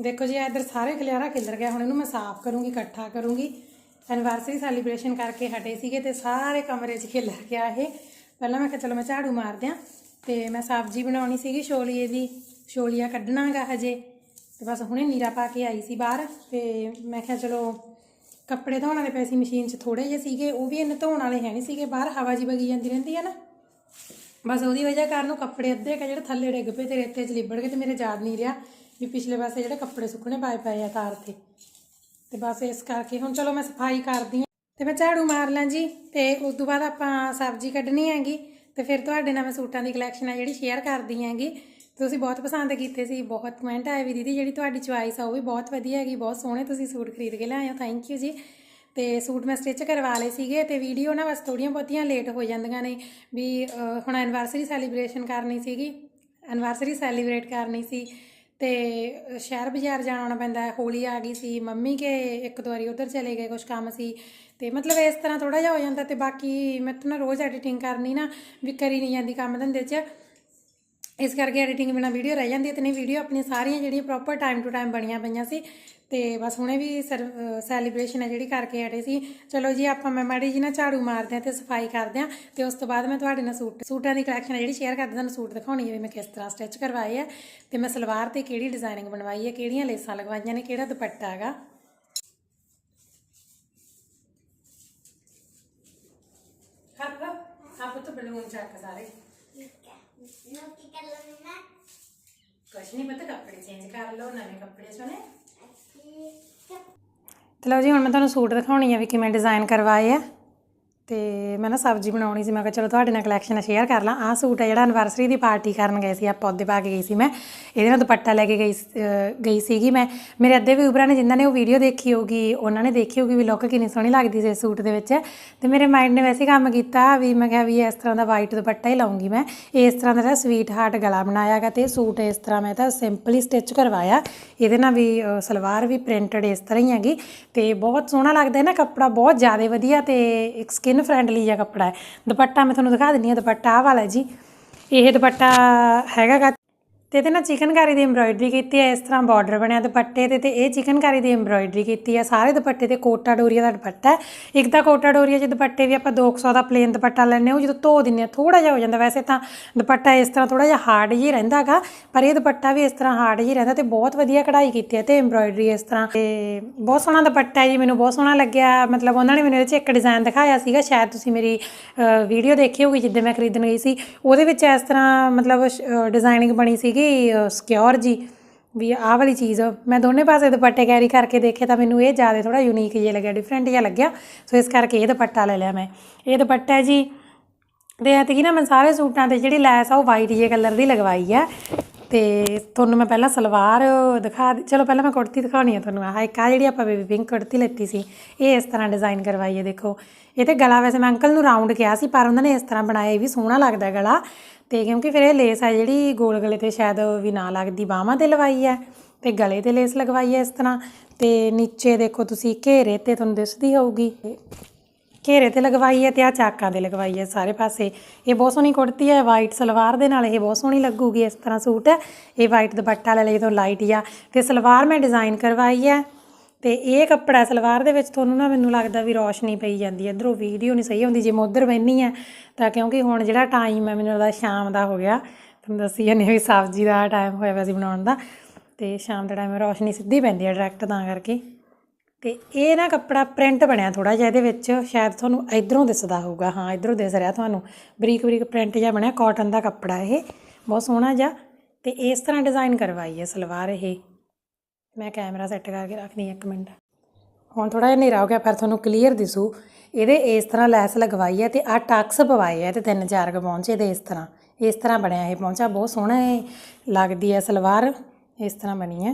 देखो जी इधर सारे खलियारा खिलर गया, हुण इहनूं मैं साफ करूँगी, इकट्ठा करूँगी। एनिवर्सरी सैलीब्रेशन करके हटे सीगे ते सारे कमरे 'च खिलर गया ये। पहलां मैं कहा चलो मैं झाड़ू मार दियां ते मैं सब्जी बनाउणी सीगी छोलिए दी, छोलिया कड्ढना गा हजे ते बस हुणे नीरा पा के आई सी बाहर ते मैं कहा चलो कपड़े धोण वाले पए सी मशीन 'च थोड़े जे सीगे, वो भी इन्ने धोण वाले है नहीं सीगे, बाहर हवा जी वगी जाती रहती है ना, बस ਉਹਦੀ वजह कारण कपड़े अद्धे के ਜਿਹੜੇ थल्ले डिग पे ते रेते 'ਚ लिबड़ गए ते मेरे याद नहीं रहा भी पिछले पासे ਜਿਹੜੇ कपड़े सुकने पाए पे आ तार ते ਤੇ बस इस करके हुण चलो मैं सफाई करदी हां ते मैं झाड़ू मार ਲਾਂ जी ते उस तो बाद आपां सब्जी कड्ढनी हैगी ते फिर तुहाडे नाल मैं सूटां दी कलैक्शन है जिहड़ी शेयर करदी हैगी। ਤੁਸੀਂ बहुत पसंद कीते सी, बहुत कमेंट आए भी दीदी जिहड़ी तुहाडी चॉइस आ वो भी बहुत वधिया हैगी, बहुत सोहणे तुसीं सूट खरीद के लिआए हो, थैंक यू जी। तो सूट मैं स्टिच करवा ले सीगे ते वीडियो ना बस थोड़ियां बहुतियां लेट हो जांदियां ने भी हुण एनिवर्सरी सैलीब्रेशन करनी सीगी, एनिवर्सरी सैलीब्रेट करनी सी ते शहर बाजार जाना आना पैंदा, होली आ गई सी, मम्मी के एक दो बारी उधर चले गए, कुछ काम सी ते मतलब इस तरह थोड़ा जिहा हो जाता। ते बाकी मैं तो ना रोज़ एडिटिंग करनी ना भी करी नहीं जाती काम धंधे च, इस करके एडिटिंग बिना वीडियो रह जाती है। तो नहीं वीडियो अपनी सारियां जिहड़ियां प्रॉपर टाइम टू टाइम बनिया पईयां सी ते बस हुणे भी सैलीब्रेशन है जिहड़ी करके हटे सी। चलो जी आपां मैं माड़ी जी ना झाड़ू मारदे ते सफाई करदे आं ते उस तो बाद मैं तुहाडे नाल सूटां दी कलैक्शन है जिहड़ी शेयर करदी, तुहानूं सूट दिखाउणी है भी मैं किस तरह स्टिच करवाए है ते मैं सलवार ते किहड़ी डिजाइनिंग बनवाई है, किहड़ियां लेसां लगवाईयां ने, किहड़ा दुपट्टा हैगा। आप तो बलून चक सारे कुछ नहीं पता, कपड़े चेंज कर लो, नवे कपड़े सुने। चलो जी हुण मैं तुहानूं सूट दिखाउणी है भी किवें डिज़ाइन करवाए है ते मैं ना सब्जी बनाउणी सी, मैं कहा चलो तुहाडे नाल कलैक्शन शेयर कर ला। आ सूट है जिहड़ा एनिवर्सरी दी पार्टी करन गए सी आपां, उहदे पा के गई सी मैं, इहदे नाल दुपट्टा लैके गई सीगी मैं। मेरे अद्धे व्यूवरां ने जिन्हां ने वो वीडियो देखी होगी उन्हां ने देखी होगी भी लुक किन्नी सोहणी लगदी सी सूट दे विच, ते मेरे माइंड ने वैसे काम कीता भी मैं कहा भी इस तरह दा वाइट दुपट्टा ही लाऊंगी मैं, इस तरह दा स्वीट हार्ट गला बनाया गा ते सूट इस तरह मैं तां सिंपल ही स्टिच करवाया। इहदे नाल भी सलवार भी प्रिंटेड इस तरह ही हैगी ते बहुत सोहना लगदा है ना, कपड़ा बहुत ज़्यादा वधिया ते एक स्किन फ्रेंडली जिहा कपड़ा है। दुपट्टा मैं तुहानूं दिखा दिंदी हां, दुपट्टा आ वाला जी, ये दुपट्टा हैगा गा ते ना चिकनकारी की एम्ब्रॉयडरी की है, इस तरह बॉर्डर बनया दुपट्टे ते ये चिकनकारी की एम्ब्रॉयडरी की है सारे दुपट्टे ते। कोटा डोरिया का दुपट्टा है, एक तो कोटा डोरिया जो दुपट्टे भी आप 200 का प्लेन दुपट्टा लैने, जो धो दिंने थोड़ा जिहा हो जाता, वैसे तो दुपट्टा इस तरह थोड़ा जिहा हार्ड जी रहिंदा गा, पर यह दुपट्टा भी इस तरह हार्ड जी रहिंदा ते बहुत वधिया कढ़ाई की है ते एम्ब्रॉयडरी इस तरह ते बहुत सोहना दुपट्टा है जी, मैनूं बहुत सोहना लग्या। मतलब उन्होंने मैनूं इहदे च एक डिज़ाइन दिखाया सीगा, शायद तुसीं मेरी वीडियो देखी होगी जिद्दां मैं खरीदण गई सी, उहदे विच इस तरह मतलब डिज़ाइनिंग बनी सीगी सिक्योर जी भी आह वाली चीज़। मैं दोनों पासे दुपट्टे कैरी करके देखे तो मैनूं ये ज़्यादा थोड़ा यूनीक जिहा लग्या, डिफरेंट जिहा लग्या, सो इस करके ये दुपट्टा ले लिया मैं। ये दुपट्टा है जी ते ऐतकी ना मैं सारे सूटां ते जिहड़ी लैस आ वो वाइट जे कलर दी लगवाई है ते तुहानूं मैं पहलां सलवार दिखा चलो पहलां मैं कुर्ती दिखाउणी है तुहानूं। आह एक आ जिहड़ी आपां बेबी पिंक कुर्ती लैती सी, ये इस तरह डिज़ाइन करवाई है, देखो ये तो गला वैसे मैं अंकल नूं राउंड किहा सी पर उन्होंने इस तरह बनाया, भी सोहना लगदा गला ते क्योंकि फिर ये लेस है जिहड़ी गोल गले ते शायद भी ना लगदी, बाहां ते लवाई है ते गले ते लेस लगवाई है इस तरह ते नीचे देखो तुसीं घेरे ते तुहानूं दिसदी होऊगी, घेरे ते लगवाई है ते आ चाकां ते लगवाई है सारे पासे। ये बहुत सोहनी कुर्ती है, वाइट सलवार दे नाल ये बहुत सोहनी लगूगी इस तरह सूट है। ये वाइट दुपट्टा ले तो लाइट या ते सलवार मैं डिज़ाइन करवाई है ते ये कपड़ा सलवार दे विच तुहानूं ना मैनूं लगदा भी रोशनी पई जांदी है, इधरों वीडियो नहीं सही होंदी जे मैं उधर बहनी है तां क्योंकि हुण जिहड़ा टाइम है मैनूं लगदा शाम दा हो गया, तुहानूं दस्सी जानी भी सब्जी दा टाइम होया वैसे बनाउण दा ते शाम दे टाइम रोशनी सीधी पैंदी है डायरैक्ट तां करके। ते ये ना कपड़ा प्रिंट बनया थोड़ा जिहा इहदे विच, शायद तुहानूं इधरों दिसदा होऊगा, हाँ इधरों दिस रिहा तुहानूं बरीक बरीक प्रिंट जिहा बनया, कॉटन दा कपड़ा ये बहुत सोहना जिहा ते इस तरह डिज़ाइन करवाई है सलवार। ये मैं कैमरा सैट करके रखनी एक मिनट, हुण थोड़ा जिहा हनेरा हो गया पर तुहानूं क्लीयर दिसू। ये इस तरह लैस लगवाई है ते आ टक्स पवाए है ते 3-4 पहुंचे ते इस तरह बनया ये पहुंचा, बहुत सोहना लगदी है सलवार, इस तरह बनी है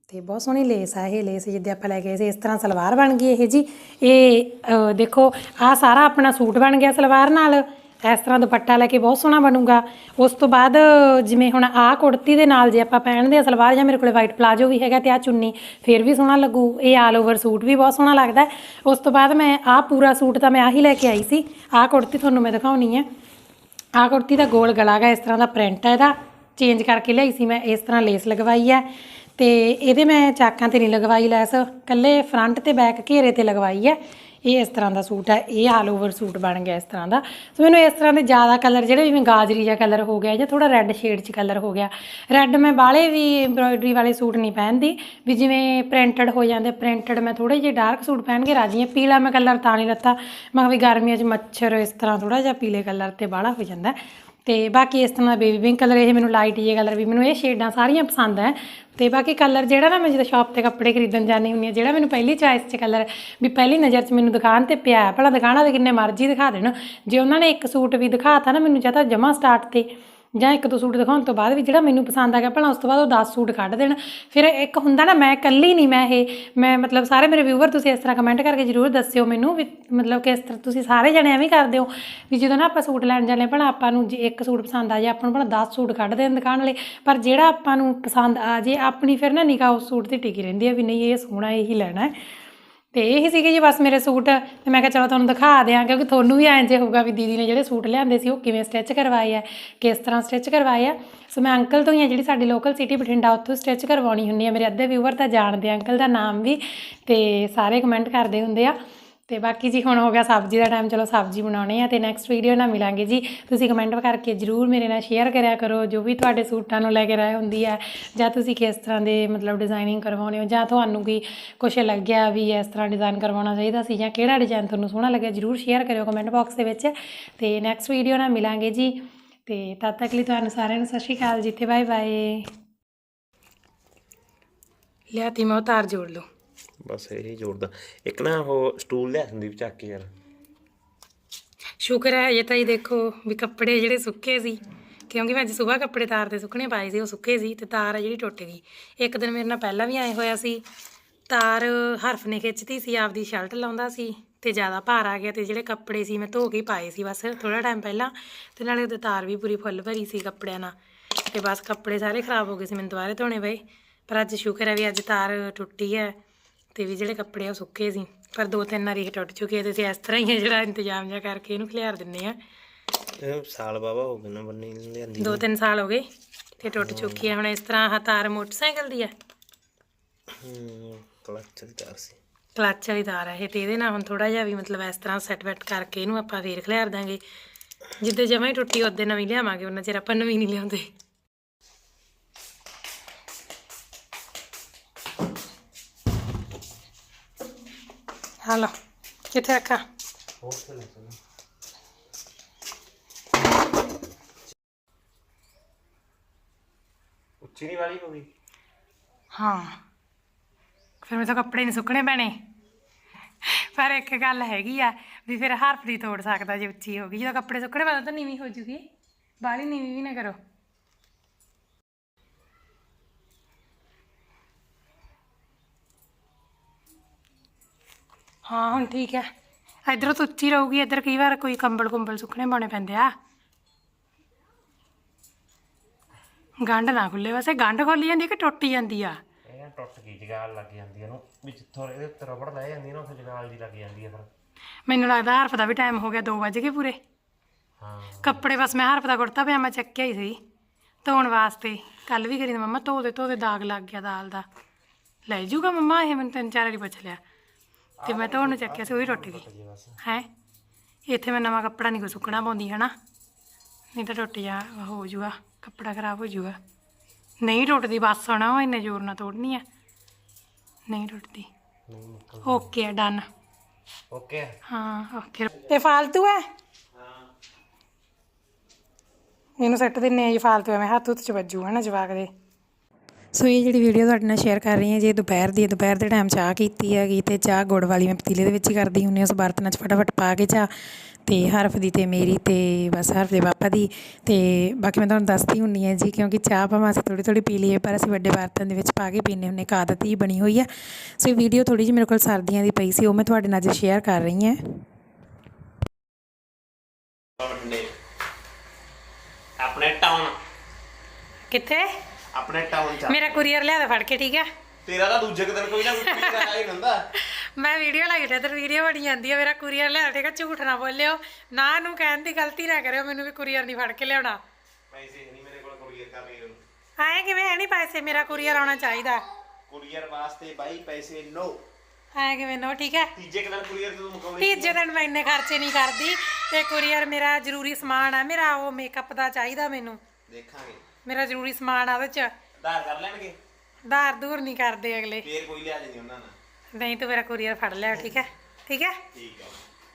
ते बहुत सोहनी लेस है। ये लेस जिद्दां आपां लैके गए इस तरह सलवार बन गई ये जी। ये देखो आ सारा अपना सूट बन गया सलवार नाल, इस तरह दुपट्टा लैके बहुत सोहना बनूगा। उस तो बाद जिवें हुण आ कुर्ती दे नाल जे आपां पहनदे आ सलवार, जां मेरे कोल वाइट प्लाजो भी हैगा ते आ चुन्नी फिर भी सोहना लगू, ये आल ओवर सूट भी बहुत सोहना लगदा है। उस तो बाद मैं आ पूरा सूट तो मैं आही लैके आई सी, आ कुर्ती तुहानूं मैं दिखाउणी है, आ कुर्ती दा गोल गला गा, इस तरह का प्रिंट है, इहदा चेंज करके लियाई सी मैं, इस तरह लेस लगवाई है ਤੇ ਇਹਦੇ ਮੈਂ ਚਾਕਾਂ ਤੇ ਨਹੀਂ ਲਗਵਾਈ ਲੈਸ, ਕੱਲੇ ਫਰੰਟ ਤੇ ਬੈਕ ਘੇਰੇ ਤੇ ਲਗਵਾਈ ਹੈ। ਇਹ ਇਸ ਤਰ੍ਹਾਂ ਦਾ ਸੂਟ ਹੈ, ਇਹ ਆਲ ਓਵਰ ਸੂਟ ਬਣ ਗਿਆ ਇਸ ਤਰ੍ਹਾਂ ਦਾ। ਸੋ ਮੈਨੂੰ ਇਸ ਤਰ੍ਹਾਂ ਦੇ ਜ਼ਿਆਦਾ ਕਲਰ ਜਿਹੜੇ ਜਿਵੇਂ ਗਾਜਰੀ ਜਿਹਾ ਕਲਰ ਹੋ ਗਿਆ ਜਾਂ ਥੋੜਾ ਰੈੱਡ ਸ਼ੇਡ 'ਚ ਕਲਰ ਹੋ ਗਿਆ। ਰੈੱਡ ਮੈਂ ਬਾਹਲੇ ਵੀ ਐਮਬਰੋਇਡਰੀ ਵਾਲੇ ਸੂਟ ਨਹੀਂ ਪਹਿਨਦੀ ਵੀ ਜਿਵੇਂ ਪ੍ਰਿੰਟਡ ਹੋ ਜਾਂਦੇ, ਪ੍ਰਿੰਟਡ ਮੈਂ ਥੋੜ੍ਹੇ ਜਿਹੇ ਡਾਰਕ ਸੂਟ ਪਹਿਨ ਕੇ ਰਾਜੀ ਹਾਂ। ਪੀਲਾ ਮੈਂ ਕਲਰ ਤਾਂ ਨਹੀਂ ਲੱਤਾ, ਮੈਂ ਕਿਹਾ ਵੀ ਗਰਮੀਆਂ 'ਚ ਮੱਛਰ ਇਸ ਤਰ੍ਹਾਂ ਥੋੜ੍ਹਾ ਜਿਹਾ ਪੀਲੇ ਕਲਰ 'ਤੇ ਬਾਹਲਾ ਹੋ ਜਾਂਦਾ। ਤੇ ਬਾਕੀ ਇਸ ਤਰ੍ਹਾਂ ਦਾ ਬੇਬੀ ਪਿੰਕ ਕਲਰ, ਇਹ ਮੈਨੂੰ ਲਾਈਟ ਜਿਹੇ ਕਲਰ ਵੀ ਮੈਨੂੰ ਇਹ ਸ਼ੇਡਾਂ ਸਾਰੀਆਂ ਪਸੰਦ ਹੈ। ਤੇ ਬਾਕੀ ਕਲਰ ਜਿਹੜਾ ਨਾ ਮੈਂ ਜਦੋਂ ਸ਼ਾਪ 'ਤੇ ਕੱਪੜੇ ਖਰੀਦਣ ਜਾਂਦੀ ਹੁੰਦੀ ਹਾਂ, ਜਿਹੜਾ ਮੈਨੂੰ ਪਹਿਲੀ ਚੋਇਸ 'ਚ ਕਲਰ ਵੀ ਪਹਿਲੀ ਨਜ਼ਰ 'ਚ ਮੈਨੂੰ ਦੁਕਾਨ 'ਤੇ ਪਿਆ, ਭਲਾ ਦੁਕਾਨ ਵਾਲੇ ਕਿੰਨੇ ਮਰਜ਼ੀ ਦਿਖਾ ਦੇਣ, ਜੇ ਉਹਨਾਂ ਨੇ ਇੱਕ ਸੂਟ ਵੀ ਦਿਖਾਤਾ ਨਾ ਮੈਨੂੰ, ਜਾਂ ਤਾਂ ਜਮਾ ਸਟਾਰਟ 'ਤੇ ਜਾਂ ਇੱਕ ਦੋ ਸੂਟ ਦਿਖਾਉਣ ਤੋਂ ਬਾਅਦ ਵੀ ਜਿਹੜਾ ਮੈਨੂੰ ਪਸੰਦ ਆ ਗਿਆ ਭਲਾ ਉਸ ਤੋਂ ਬਾਅਦ ਉਹ 10 ਸੂਟ ਕੱਢ ਦੇਣ। ਫਿਰ ਇੱਕ ਹੁੰਦਾ ਨਾ, ਮੈਂ ਇਕੱਲੀ ਨਹੀਂ, ਮੈਂ ਮਤਲਬ ਸਾਰੇ ਮੇਰੇ ਵਿਊਵਰ ਤੁਸੀਂ ਇਸ ਤਰ੍ਹਾਂ ਕਮੈਂਟ ਕਰਕੇ ਜ਼ਰੂਰ ਦੱਸਿਓ ਮੈਨੂੰ ਵੀ ਮਤਲਬ ਕਿ ਇਸ ਤਰ੍ਹਾਂ ਤੁਸੀਂ ਸਾਰੇ ਜਣੇ ਐਵੇਂ ਕਰਦੇ ਹੋ ਵੀ ਜਦੋਂ ਨਾ ਆਪਾਂ ਸੂਟ ਲੈਣ ਜਾਂਦੇ ਭਲਾ ਆਪਾਂ ਨੂੰ ਜੇ ਇੱਕ ਸੂਟ ਪਸੰਦ ਆ ਜਾਏ ਆਪਾਂ ਨੂੰ ਭਲਾ 10 ਸੂਟ ਕੱਢ ਦੇਣ ਦੁਕਾਨ ਵਾਲੇ, ਪਰ ਜਿਹੜਾ ਆਪਾਂ ਨੂੰ ਪਸੰਦ ਆ ਜੇ ਆਪਣੀ ਫਿਰ ਨਾ ਨਿਗਾਹ ਉਸ ਸੂਟ 'ਤੇ ਟਿਕੀ ਰਹਿੰਦੀ ਹੈ ਵੀ ਨਹੀਂ ਇਹ ਸੋਹਣਾ ਇਹੀ ਲੈਣਾ। ਤੇ ਇਹੀ ਸੀਗੇ ਜੀ ਬਸ ਮੇਰੇ ਸੂਟ, ਤੇ ਮੈਂ ਕਿਹਾ ਚਲੋ ਤੁਹਾਨੂੰ ਦਿਖਾ ਦਿਆਂ ਕਿਉਂਕਿ ਤੁਹਾਨੂੰ ਵੀ ਐਂ ਜੇ ਹੋਊਗਾ ਵੀ ਦੀਦੀ ਨੇ ਜਿਹੜੇ ਸੂਟ ਲਿਆਂਦੇ ਸੀ ਉਹ ਕਿਵੇਂ ਸਟਿਚ ਕਰਵਾਏ ਆ, ਕਿਸ ਤਰ੍ਹਾਂ ਸਟਿਚ ਕਰਵਾਏ ਆ। ਸੋ ਮੈਂ ਅੰਕਲ ਤੋਂ ਹੀ ਆ ਜਿਹੜੀ ਸਾਡੀ ਲੋਕਲ ਸਿਟੀ ਬਠਿੰਡਾ ਉੱਥੋਂ ਸਟਿਚ ਕਰਵਾਉਣੀ ਹੁੰਦੀ ਆ। ਮੇਰੇ ਅੱਧੇ ਵਿਊਵਰ ਤਾਂ ਜਾਣਦੇ ਆ ਅੰਕਲ ਦਾ ਨਾਮ ਵੀ, ਤੇ ਸਾਰੇ ਕਮੈਂਟ ਕਰਦੇ ਹੁੰਦੇ ਆ। ਤੇ ਬਾਕੀ ਜੀ ਹੁਣ ਹੋ ਗਿਆ ਸਬਜ਼ੀ ਦਾ ਟਾਈਮ, ਚਲੋ ਸਬਜ਼ੀ ਬਣਾਉਣੀ ਆ ਤੇ ਨੈਕਸਟ ਵੀਡੀਓ ਨਾਲ ਮਿਲਾਂਗੇ ਜੀ। ਤੁਸੀਂ ਕਮੈਂਟ ਕਰਕੇ ਜ਼ਰੂਰ ਮੇਰੇ ਨਾਲ ਸ਼ੇਅਰ ਕਰਿਆ ਕਰੋ ਜੋ ਵੀ ਤੁਹਾਡੇ ਸੂਟਾਂ ਨੂੰ ਲੈ ਕੇ ਰਾਏ ਹੁੰਦੀ ਹੈ, ਜਾਂ ਤੁਸੀਂ ਕਿਸ ਤਰ੍ਹਾਂ ਦੇ ਮਤਲਬ ਡਿਜ਼ਾਈਨਿੰਗ ਕਰਵਾਉਂਦੇ ਹੋ, ਜਾਂ ਤੁਹਾਨੂੰ ਕੀ ਕੁਛ ਲੱਗਿਆ ਵੀ ਇਸ ਤਰ੍ਹਾਂ ਡਿਜ਼ਾਈਨ ਕਰਵਾਉਣਾ ਚਾਹੀਦਾ ਸੀ, ਜਾਂ ਕਿਹੜਾ ਡਿਜ਼ਾਈਨ ਤੁਹਾਨੂੰ ਸੋਹਣਾ ਲੱਗਿਆ ਜ਼ਰੂਰ ਸ਼ੇਅਰ ਕਰਿਓ ਕਮੈਂਟ ਬਾਕਸ ਦੇ ਵਿੱਚ। ਤੇ ਨੈਕਸਟ ਵੀਡੀਓ ਨਾਲ ਮਿਲਾਂਗੇ ਜੀ, ਤੇ ਤਦ ਤੱਕ ਲਈ ਤੁਹਾਨੂੰ ਸਾਰਿਆਂ ਨੂੰ ਸਤਿ ਸ਼੍ਰੀ ਅਕਾਲ ਜੀ, ਤੇ ਬਾਏ ਬਾਏ। ਲਿਆਤੀ ਮੈਂ ਉਤਾਰ ਜੋੜ ਲਓ, ਬਸ ਇਹੀ ਜੋੜਦਾ। ਇੱਕ ਨਾ ਉਹ ਸਟੂਲ ਲਿਆ ਸੰਦੀਪ ਚੱਕ ਕੇ ਯਾਰ। ਸ਼ੁਕਰ ਹੈ ਇਹ ਤਾਂ ਹੀ ਦੇਖੋ ਵੀ ਕੱਪੜੇ ਜਿਹੜੇ ਸੁੱਕੇ ਸੀ, ਕਿਉਂਕਿ ਮੈਂ ਅੱਜ ਸੁਬਾਹ ਕੱਪੜੇ ਤਾਰ ਦੇ ਸੁੱਕਣੇ ਪਾਏ ਸੀ, ਉਹ ਸੁੱਕੇ ਸੀ ਤੇ ਤਾਰ ਹੈ ਜਿਹੜੀ ਟੁੱਟ ਗਈ। ਇੱਕ ਦਿਨ ਮੇਰੇ ਨਾਲ ਪਹਿਲਾਂ ਵੀ ਆਏ ਹੋਇਆ ਸੀ, ਤਾਰ ਹਰਫ ਨੇ ਖਿੱਚਤੀ ਸੀ, ਆਪਦੀ ਸ਼ਰਟ ਲਾਉਂਦਾ ਸੀ ਤੇ ਜ਼ਿਆਦਾ ਭਾਰ ਆ ਗਿਆ, ਤੇ ਜਿਹੜੇ ਕੱਪੜੇ ਸੀ ਮੈਂ ਧੋ ਕੇ ਪਾਏ ਸੀ ਬਸ ਥੋੜ੍ਹਾ ਟਾਈਮ ਪਹਿਲਾਂ, ਤੇ ਨਾਲੇ ਉਹਦੇ ਤਾਰ ਵੀ ਪੂਰੀ ਫੁੱਲ ਭਰੀ ਸੀ ਕੱਪੜਿਆਂ ਨਾਲ, ਤੇ ਬਸ ਕੱਪੜੇ ਸਾਰੇ ਖ਼ਰਾਬ ਹੋ ਗਏ ਸੀ, ਮੈਨੂੰ ਦੁਬਾਰੇ ਧੋਣੇ ਪਏ। ਪਰ ਅੱਜ ਸ਼ੁਕਰ ਹੈ ਵੀ ਅੱਜ ਤਾਰ ਟੁੱਟੀ ਹੈ ਤੇ ਵੀ ਜਿਹੜੇ ਕੱਪੜੇ ਉਹ ਸੁੱਕੇ ਸੀ, ਪਰ 2-3 ਵਾਰੀ ਟੁੱਟ ਚੁੱਕੇ ਤੇ ਅਸੀਂ ਇਸ ਤਰ੍ਹਾਂ ਹੀ ਹੈ ਜਿਹੜਾ ਇੰਤਜ਼ਾਮ ਜਿਹਾ ਕਰਕੇ ਇਹਨੂੰ ਖਿਲਾਰ ਦਿੰਦੇ ਆ। ਸਾਲ ਬਾਬਾ ਹੋ ਗਏ ਨਾ ਬੰਨੀ ਲਿਆਂਦੀ, 2-3 ਸਾਲ ਹੋ ਗਏ ਤੇ ਟੁੱਟ ਚੁੱਕੀ ਹੈ। ਹੁਣ ਇਸ ਤਰ੍ਹਾਂ ਆਹ ਤਾਰ ਮੋਟਰਸਾਈਕਲ ਦੀ ਹੈ, ਕਲੱਚ ਦੀ ਤਾਰ ਸੀ, ਕਲੱਚ ਵਾਲੀ ਤਾਰ ਹੈ ਇਹ, ਤੇ ਇਹਦੇ ਨਾਲ ਹੁਣ ਥੋੜ੍ਹਾ ਜਿਹਾ ਵੀ ਮਤਲਬ ਇਸ ਤਰ੍ਹਾਂ ਸੈੱਟ ਵੈਟ ਕਰਕੇ ਇਹਨੂੰ ਆਪਾਂ ਫੇਰ ਖਿਲਾਰ ਦਾਂਗੇ। ਜਿੱਦੇ ਜਮਾਂ ਹੀ ਟੁੱਟੀ ਉਦੋਂ ਨਵੀਂ ਲਿਆਵਾਂਗੇ, ਉਹਨਾਂ ਚਿਰ ਆਪਾਂ ਨਵੀਂ ਨਹੀਂ ਲਿਆਉਂਦੇ। ਹਲੋ ਕਿੱਥੇ ਰੱਖਾਂ? ਉੱਚੀ ਨਹੀਂ ਵਾਲੀ ਹੋ ਗਈ। ਹਾਂ ਫਿਰ ਮੈਂ ਤਾਂ ਕੱਪੜੇ ਨਹੀਂ ਸੁੱਕਣੇ ਪੈਣੇ, ਪਰ ਇੱਕ ਗੱਲ ਹੈਗੀ ਆ ਵੀ ਫਿਰ ਹਰਫ ਦੀ ਤੋੜ ਸਕਦਾ ਜੇ ਉੱਚੀ ਹੋ ਗਈ, ਜਦੋਂ ਕੱਪੜੇ ਸੁੱਕਣੇ ਪੈਣੇ ਤਾਂ ਨੀਵੀਂ ਹੋ ਜੂਗੀ, ਬਾਹਲੀ ਨੀਵੀਂ ਵੀ ਨਾ ਕਰੋ। ਹਾਂ ਹੁਣ ਠੀਕ ਹੈ, ਇੱਧਰੋਂ ਤਾਂ ਉੱਚੀ ਰਹੂਗੀ, ਇੱਧਰ ਕਈ ਵਾਰ ਕੋਈ ਕੰਬਲ ਕੁੰਬਲ ਸੁੱਕਣੇ ਪਾਉਣੇ ਪੈਂਦੇ ਆ। ਗੰਢ ਨਾ ਖੁੱਲੇ, ਵੈਸੇ ਗੰਢ ਖੋਲੀ ਜਾਂਦੀ ਕਿ ਟੁੱਟ ਜਾਂਦੀ ਆ? ਇਹ ਟੁੱਟ ਗਈ, ਜਗਾਲ ਲੱਗ ਜਾਂਦੀ ਹੈ ਇਹਨੂੰ, ਵੀ ਜਿੱਥੋਂ ਇਹਦੇ ਉੱਤੇ ਰਬੜ ਲੈ ਜਾਂਦੀ ਹੈ ਨਾ ਉੱਥੇ ਜਗਾਲ ਦੀ ਲੱਗ ਜਾਂਦੀ ਹੈ। ਫਿਰ ਮੈਨੂੰ ਲੱਗਦਾ ਹਰਫ ਦਾ ਵੀ ਟਾਈਮ ਹੋ ਗਿਆ, 2 ਵੱਜ ਗਏ ਪੂਰੇ। ਹਾਂ ਕੱਪੜੇ ਬਸ ਮੈਂ ਹਰਫ ਦਾ ਕੁੜਤਾ ਪਜਾਮਾ ਚੱਕਿਆ ਹੀ ਸੀ ਧੋਣ ਵਾਸਤੇ, ਕੱਲ੍ਹ ਵੀ ਕਰੀ ਮੰਮਾ ਧੋ ਦੇ ਦਾਗ ਲੱਗ ਗਿਆ ਦਾਲ ਦਾ। ਲੈ ਜੂਗਾ ਮੰਮਾ ਇਹ, ਮੈਨੂੰ 3-4 ਵਾਰੀ ਪੁੱਛ ਲਿਆ, ਤੇ ਮੈਂ ਧੋਣ ਨੂੰ ਚੱਕਿਆ ਸੀ ਉਹ ਵੀ ਟੁੱਟ ਗਈ ਹੈ। ਇੱਥੇ ਮੈਂ ਨਵਾਂ ਕੱਪੜਾ ਨਹੀਂ ਕੋਈ ਸੁੱਕਣਾ ਪਾਉਂਦੀ ਹੈ ਨਾ, ਨਹੀਂ ਤਾਂ ਟੁੱਟ ਜਾ ਹੋ ਜੂਗਾ, ਕੱਪੜਾ ਖਰਾਬ ਹੋ ਜੂਗਾ। ਨਹੀਂ ਟੁੱਟਦੀ ਬਸ, ਹੁਣ ਉਹ ਇੰਨੇ ਜ਼ੋਰ ਨਾਲ ਤੋੜਨੀ ਆ, ਨਹੀਂ ਟੁੱਟਦੀ। ਓਕੇ ਡਨ, ਓਕੇ ਹਾਂ ਓਕੇ। ਇਹ ਫਾਲਤੂ ਹੈ, ਇਹਨੂੰ ਸੱਟ ਦਿੰਦੇ ਆ ਜੀ, ਫਾਲਤੂ ਐਵੇਂ ਹੱਥ ਹੁੱਥ 'ਚ ਵੱਜੂ ਹੈ ਨਾ ਜਵਾਕ ਦੇ। ਸੋ ਇਹ ਜਿਹੜੀ ਵੀਡੀਓ ਤੁਹਾਡੇ ਨਾਲ ਸ਼ੇਅਰ ਕਰ ਰਹੀ ਹਾਂ ਜੀ, ਦੁਪਹਿਰ ਦੀ, ਦੁਪਹਿਰ ਦੇ ਟਾਈਮ ਚਾਹ ਕੀਤੀ ਹੈਗੀ, ਅਤੇ ਚਾਹ ਗੁੜ ਵਾਲੀ ਮੈਂ ਪਤੀਲੇ ਦੇ ਵਿੱਚ ਹੀ ਕਰਦੀ ਹੁੰਦੀ ਹਾਂ, ਉਸ ਬਰਤਨਾਂ 'ਚ ਫਟਾਫਟ ਪਾ ਕੇ ਚਾਹ, ਅਤੇ ਹਰਫ ਦੀ ਅਤੇ ਮੇਰੀ ਅਤੇ ਬਸ ਹਰਫ ਦੇ ਪਾਪਾ ਦੀ। ਅਤੇ ਬਾਕੀ ਮੈਂ ਤੁਹਾਨੂੰ ਦੱਸਦੀ ਹੁੰਦੀ ਹਾਂ ਜੀ, ਕਿਉਂਕਿ ਚਾਹ ਭਾਵੇਂ ਅਸੀਂ ਥੋੜ੍ਹੀ ਪੀ ਲਈਏ, ਪਰ ਅਸੀਂ ਵੱਡੇ ਬਰਤਨ ਦੇ ਵਿੱਚ ਪਾ ਕੇ ਪੀਂਦੇ ਹੁੰਦੇ, ਇੱਕ ਆਦਤ ਹੀ ਬਣੀ ਹੋਈ ਆ। ਸੋ ਇਹ ਵੀਡੀਓ ਥੋੜ੍ਹੀ ਜਿਹੀ ਮੇਰੇ ਕੋਲ ਸਰਦੀਆਂ ਦੀ ਪਈ ਸੀ, ਉਹ ਮੈਂ ਤੁਹਾਡੇ ਨਾਲ ਅੱਜ ਸ਼ੇਅਰ ਕਰ ਰਹੀ ਹਾਂ। ਆਪਣੇ ਟਾਊਨ ਕਿੱਥੇ? ਆਪਣੇ ਟਾਊਨ ਚ ਮੇਰਾ ਕੁਰੀਅਰ ਲਿਆ ਫੜ ਕੇ, ਠੀਕ ਹੈ? ਤੇਰਾ ਤਾਂ ਦੂਜੇ ਦਿਨ ਕੋਈ ਨਾ ਕੋਈ ਆਇਆ ਹੀ ਹੁੰਦਾ। ਮੈਂ ਵੀਡੀਓ ਲਾਈ ਤੇ ਇੱਧਰ ਵੀਡੀਓ ਬਣੀ ਜਾਂਦੀ ਹੈ, ਮੇਰਾ ਕੁਰੀਅਰ ਲਿਆ, ਠੀਕ ਹੈ? ਝੂਠ ਨਾ ਬੋਲਿਓ, ਨਾ ਨੂੰ ਕਹਿਣ ਦੀ ਗਲਤੀ ਨਾ ਕਰਿਓ ਮੈਨੂੰ ਵੀ ਕੁਰੀਅਰ ਨਹੀਂ ਫੜ ਕੇ ਲਿਆਉਣਾ। ਪੈਸੇ ਨਹੀਂ ਮੇਰੇ ਕੋਲ ਕੁਰੀਅਰ ਕਰ ਰਹੀ ਆਏ ਕਿਵੇਂ ਹੈ ਨਹੀਂ ਪੈਸੇ ਮੇਰਾ ਕੁਰੀਅਰ ਆਉਣਾ ਚਾਹੀਦਾ ਕੁਰੀਅਰ ਵਾਸਤੇ ਬਾਈ ਪੈਸੇ ਨੋ ਆਏ ਕਿਵੇਂ ਨੋ ਠੀਕ ਹੈ ਤੀਜੇ ਦਿਨ ਕੁਰੀਅਰ ਤੋਂ ਮੁਕਾਉਣੀ ਤੀਜੇ ਦਿਨ ਮੈਂ ਇੰਨੇ ਖਰਚੇ ਨਹੀਂ ਕਰਦੀ ਤੇ ਕੁਰੀਅਰ ਮੇਰਾ ਜ਼ਰੂਰੀ ਸਮਾਨ ਆ ਮੇਰਾ ਉਹ ਮੇਕਅਪ ਦਾ ਚਾਹੀਦਾ ਮੈਨੂੰ ਦੇਖਾਂਗੇ ਮੇਰਾ ਜ਼ਰੂਰੀ ਸਮਾਨ ਆ ਉਹਦੇ ਚ ਆਧਾਰ ਕਰ ਲੈਣਗੇ ਧਾਰ ਦੂਰ ਨਹੀਂ ਕਰਦੇ ਅਗਲੇ ਫੇਰ ਕੋਈ ਲਿਆ ਜਾਂਦੀ ਉਹਨਾਂ ਨਾਲ ਨਹੀਂ ਤੂੰ ਮੇਰਾ ਕੁਰੀਅਰ ਫੜ ਲਿਆ ਠੀਕ ਹੈ ਠੀਕ ਹੈ